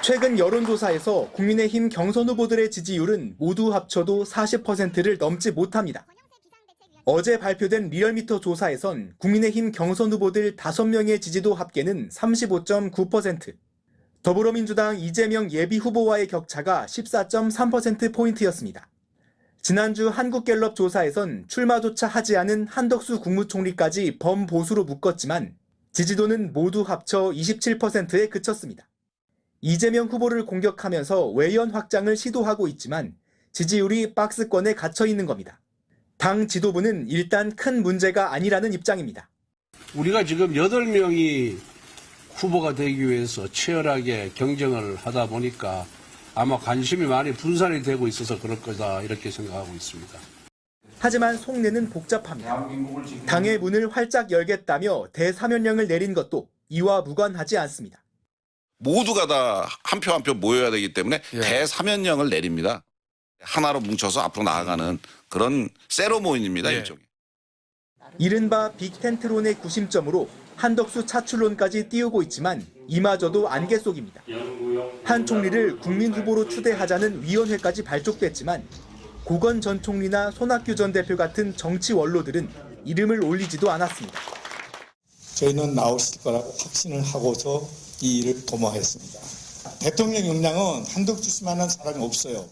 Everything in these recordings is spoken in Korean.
최근 여론조사에서 국민의힘 경선 후보들의 지지율은 모두 합쳐도 40%를 넘지 못합니다. 어제 발표된 리얼미터 조사에선 국민의힘 경선 후보들 5명의 지지도 합계는 35.9%, 더불어민주당 이재명 예비후보와의 격차가 14.3%포인트였습니다. 지난주 한국갤럽 조사에선 출마조차 하지 않은 한덕수 국무총리까지 범보수로 묶었지만 지지도는 모두 합쳐 27%에 그쳤습니다. 이재명 후보를 공격하면서 외연 확장을 시도하고 있지만 지지율이 박스권에 갇혀 있는 겁니다. 당 지도부는 일단 큰 문제가 아니라는 입장입니다. 우리가 지금 8명이 후보가 되기 위해서 치열하게 경쟁을 하다 보니까 아마 관심이 많이 분산이 되고 있어서 그럴 거다 이렇게 생각하고 있습니다. 하지만 속내는 복잡합니다. 당의 문을 활짝 열겠다며 대사면령을 내린 것도 이와 무관하지 않습니다. 모두가 다 한 표 한 표 모여야 되기 때문에 대사면령을 내립니다. 하나로 뭉쳐서 앞으로 나아가는 그런 세러모니입니다. 일종의. 이른바 빅텐트론의 구심점으로 한덕수 차출론까지 띄우고 있지만 이마저도 안개 속입니다. 한 총리를 국민 후보로 추대하자는 위원회까지 발족됐지만 고건 전 총리나 손학규 전 대표 같은 정치 원로들은 이름을 올리지도 않았습니다. 저희는 나오실 거라고 확신을 하고서 이 일을 도모했습니다. 대통령 역량은 한덕수 씨만한 사람이 없어요.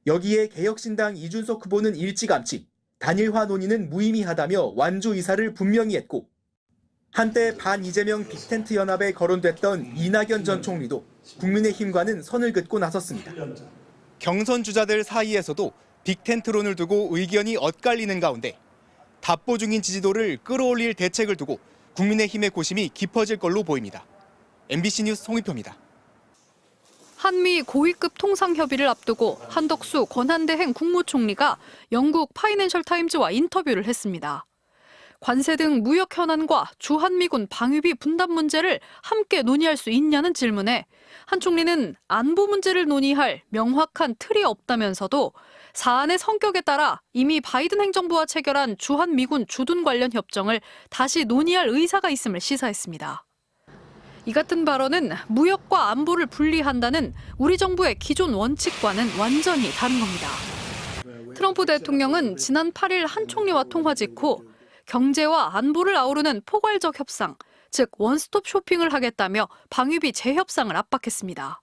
여기에 개혁신당 이준석 후보는 일찌감치 단일화 논의는 무의미하다며 완주 의사를 분명히 했고 한때 반이재명 빅텐트 연합에 거론됐던 이낙연 전 총리도 국민의힘과는 선을 긋고 나섰습니다. 경선 주자들 사이에서도 빅텐트론을 두고 의견이 엇갈리는 가운데 답보 중인 지지도를 끌어올릴 대책을 두고 국민의힘의 고심이 깊어질 걸로 보입니다. MBC 뉴스 송희표입니다. 한미 고위급 통상협의를 앞두고 한덕수 권한대행 국무총리가 영국 파이낸셜 타임즈와 인터뷰를 했습니다. 관세 등 무역 현안과 주한미군 방위비 분담 문제를 함께 논의할 수 있냐는 질문에 한 총리는 안보 문제를 논의할 명확한 틀이 없다면서도 사안의 성격에 따라 이미 바이든 행정부와 체결한 주한미군 주둔 관련 협정을 다시 논의할 의사가 있음을 시사했습니다. 이 같은 발언은 무역과 안보를 분리한다는 우리 정부의 기존 원칙과는 완전히 다른 겁니다. 트럼프 대통령은 지난 8일 한 총리와 통화 직후 경제와 안보를 아우르는 포괄적 협상, 즉 원스톱 쇼핑을 하겠다며 방위비 재협상을 압박했습니다.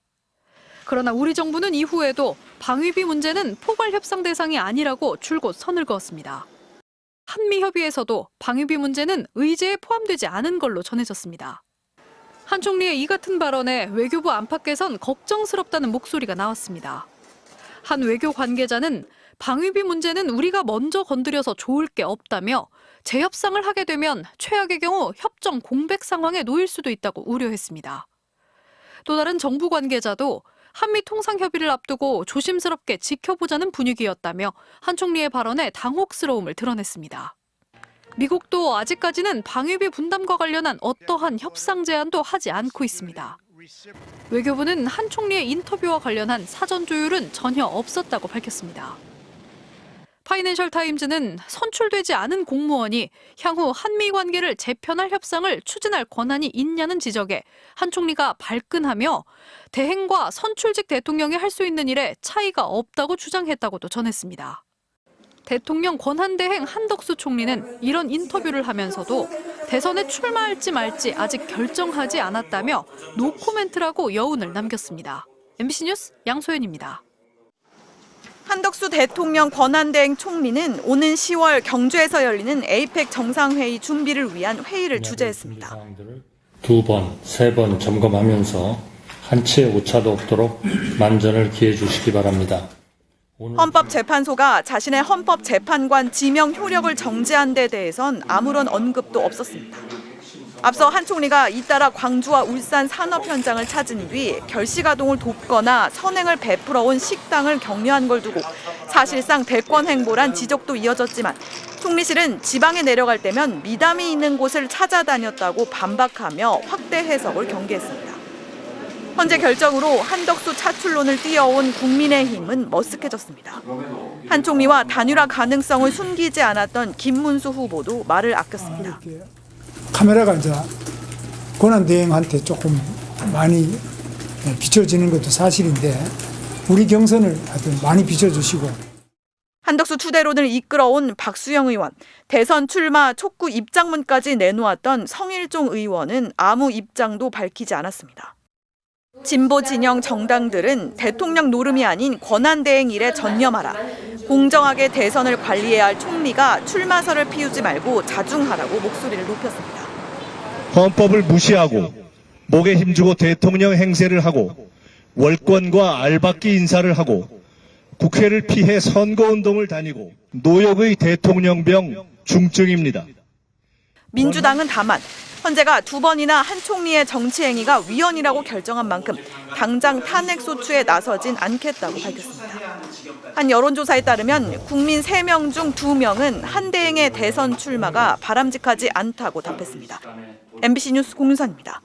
그러나 우리 정부는 이후에도 방위비 문제는 포괄 협상 대상이 아니라고 줄곧 선을 그었습니다. 한미 협의에서도 방위비 문제는 의제에 포함되지 않은 걸로 전해졌습니다. 한 총리의 이 같은 발언에 외교부 안팎에선 걱정스럽다는 목소리가 나왔습니다. 한 외교 관계자는 방위비 문제는 우리가 먼저 건드려서 좋을 게 없다며 재협상을 하게 되면 최악의 경우 협정 공백 상황에 놓일 수도 있다고 우려했습니다. 또 다른 정부 관계자도 한미 통상협의를 앞두고 조심스럽게 지켜보자는 분위기였다며 한 총리의 발언에 당혹스러움을 드러냈습니다. 미국도 아직까지는 방위비 분담과 관련한 어떠한 협상 제안도 하지 않고 있습니다. 외교부는 한 총리의 인터뷰와 관련한 사전 조율은 전혀 없었다고 밝혔습니다. 파이낸셜 타임즈는 선출되지 않은 공무원이 향후 한미 관계를 재편할 협상을 추진할 권한이 있냐는 지적에 한 총리가 발끈하며 대행과 선출직 대통령이 할 수 있는 일에 차이가 없다고 주장했다고도 전했습니다. 대통령 권한대행 한덕수 총리는 이런 인터뷰를 하면서도 대선에 출마할지 말지 아직 결정하지 않았다며 노코멘트라고 여운을 남겼습니다. MBC 뉴스 양소연입니다. 한덕수 대통령 권한대행 총리는 오는 10월 경주에서 열리는 에이펙 정상회의 준비를 위한 회의를 주재했습니다. 2번, 3번 점검하면서 한치의 오차도 없도록 만전을 기해 주시기 바랍니다. 헌법재판소가 자신의 헌법재판관 지명 효력을 정지한 데 대해선 아무런 언급도 없었습니다. 앞서 한 총리가 잇따라 광주와 울산 산업 현장을 찾은 뒤 결시가동을 돕거나 선행을 베풀어 온 식당을 격려한 걸 두고 사실상 대권 행보란 지적도 이어졌지만 총리실은 지방에 내려갈 때면 미담이 있는 곳을 찾아다녔다고 반박하며 확대 해석을 경계했습니다. 현재 결정으로 한덕수 차출론을 띄워온 국민의힘은 머쓱해졌습니다. 한 총리와 단일화 가능성을 숨기지 않았던 김문수 후보도 말을 아꼈습니다. 카메라가 이제 권한대행한테 조금 많이 비춰지는 것도 사실인데 우리 경선을 하여튼 많이 비춰주시고. 한덕수 투대론을 이끌어온 박수영 의원, 대선 출마 촉구 입장문까지 내놓았던 성일종 의원은 아무 입장도 밝히지 않았습니다. 진보 진영 정당들은 대통령 노름이 아닌 권한대행 일에 전념하라. 공정하게 대선을 관리해야 할 총리가 출마설을 피우지 말고 자중하라고 목소리를 높였습니다. 헌법을 무시하고 목에 힘주고 대통령 행세를 하고 월권과 알박기 인사를 하고 국회를 피해 선거운동을 다니고 노역의 대통령병 중증입니다. 민주당은 다만 헌재가 2번이나 한 총리의 정치 행위가 위헌이라고 결정한 만큼 당장 탄핵 소추에 나서진 않겠다고 밝혔습니다. 한 여론조사에 따르면 국민 3명 중 2명은 한 대행의 대선 출마가 바람직하지 않다고 답했습니다. MBC 뉴스 공윤선입니다.